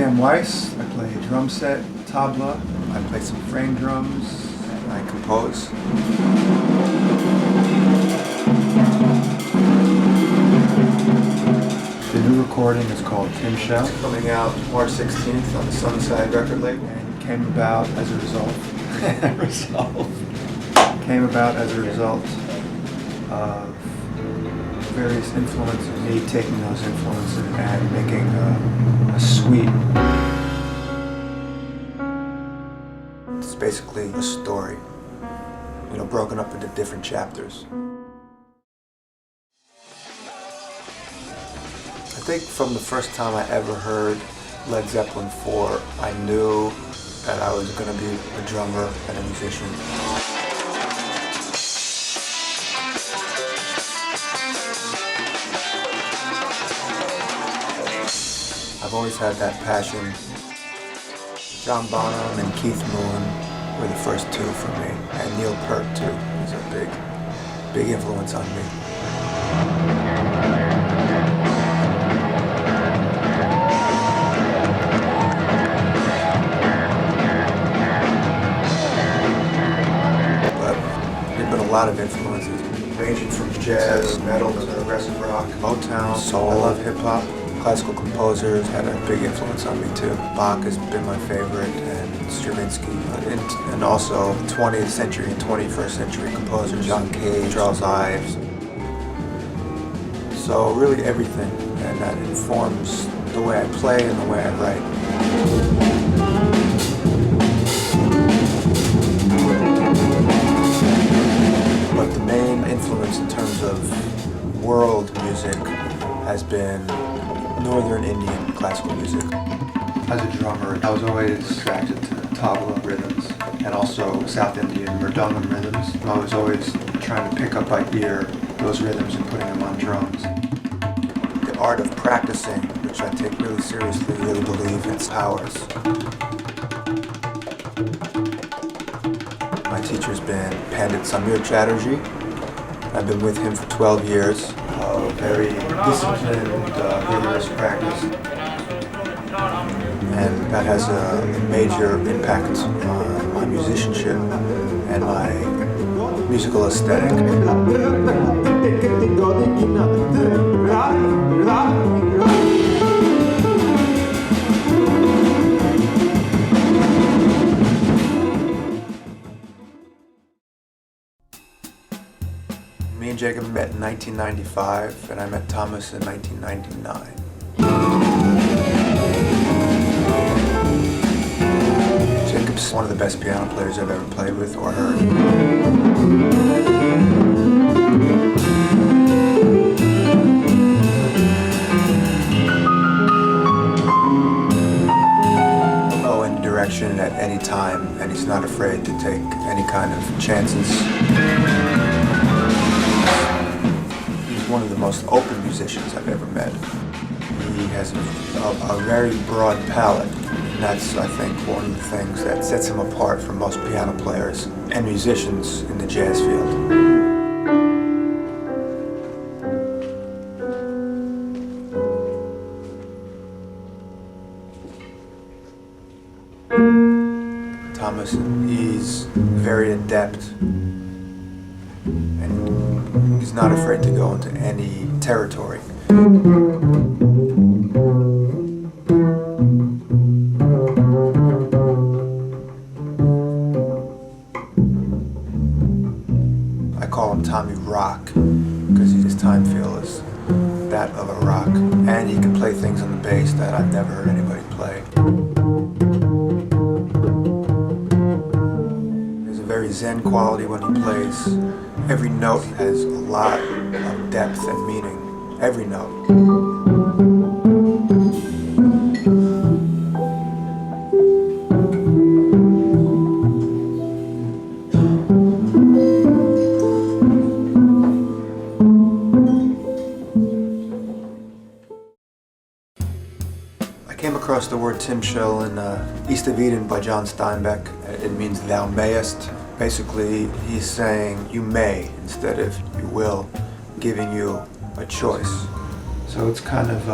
Dan Weiss. I play drum set, tabla. I play some frame drums, and I compose. The new recording is called Timshel. It's coming out March 16th on the Sunside record label, and it came about as a result. Came about as a result of various influences, me taking those influences and making a suite. It's basically a story, broken up into different chapters. I think from the first time I ever heard Led Zeppelin 4, I knew that I was going to be a drummer and a musician. I've always had that passion. John Bonham and Keith Moon were the first two for me, and Neil Peart too. He's a big influence on me. A lot of influences, ranging from jazz, metal, to progressive rock, Motown, soul. I love hip-hop. Classical composers had a big influence on me too. Bach has been my favorite, and Stravinsky, and also 20th century and 21st century composers, John Cage, Charles Ives. So really everything, and that informs the way I play and the way I write. But the main influence in terms of world music has been Northern Indian classical music. As a drummer, I was always attracted to tabla rhythms and also South Indian mridangam rhythms. I was always trying to pick up by ear those rhythms and putting them on drums. The art of practicing, which I take really seriously, really believe its powers. My teacher's been Pandit Samir Chatterjee. I've been with him for 12 years. Very disciplined, rigorous practice. And that has a major impact on my musicianship and my musical aesthetic. Me and Jacob met in 1995, and I met Thomas in 1999. Jacob's one of the best piano players I've ever played with or heard. He'll go in direction at any time, and he's not afraid to take any kind of chances. One of the most open musicians I've ever met. He has a very broad palette, and that's, I think, one of the things that sets him apart from most piano players and musicians in the jazz field. Thomas, he's very adept. He's not afraid to go into any territory. I call him Tommy Rock because his time feel is that of a rock, and he can play things on the bass that I've never heard anybody play. There's a very zen quality when he plays. Every note has a lot of depth and meaning. Every note. I came across the word Timshel in East of Eden by John Steinbeck. It means thou mayest. Basically, he's saying you may instead of you will, giving you a choice. So it's kind of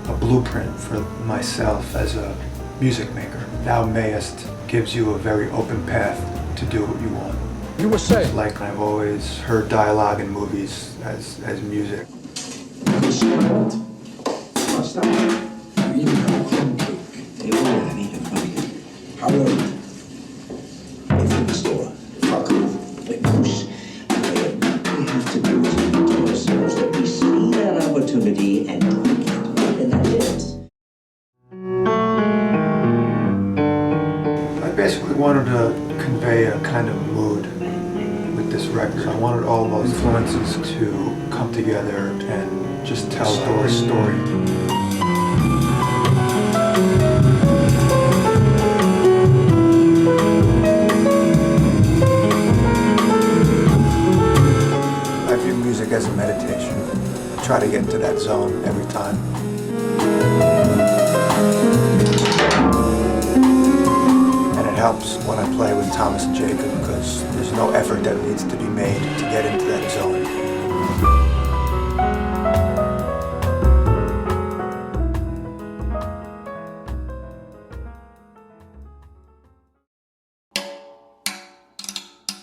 a blueprint for myself as a music maker. Thou mayest gives you a very open path to do what you want. You were saying? Like I've always heard dialogue in movies as music. And that is. I basically wanted to convey a kind of mood with this record. I wanted all those influences to come together and just tell a story. I view music as a meditation. I try to get into that zone every time. And it helps when I play with Thomas and Jacob because there's no effort that needs to be made to get into that zone.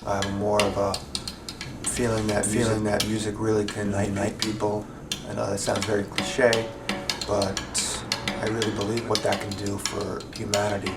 I have more of a feeling that music really can unite people. I know that sounds very cliche, but I really believe what that can do for humanity.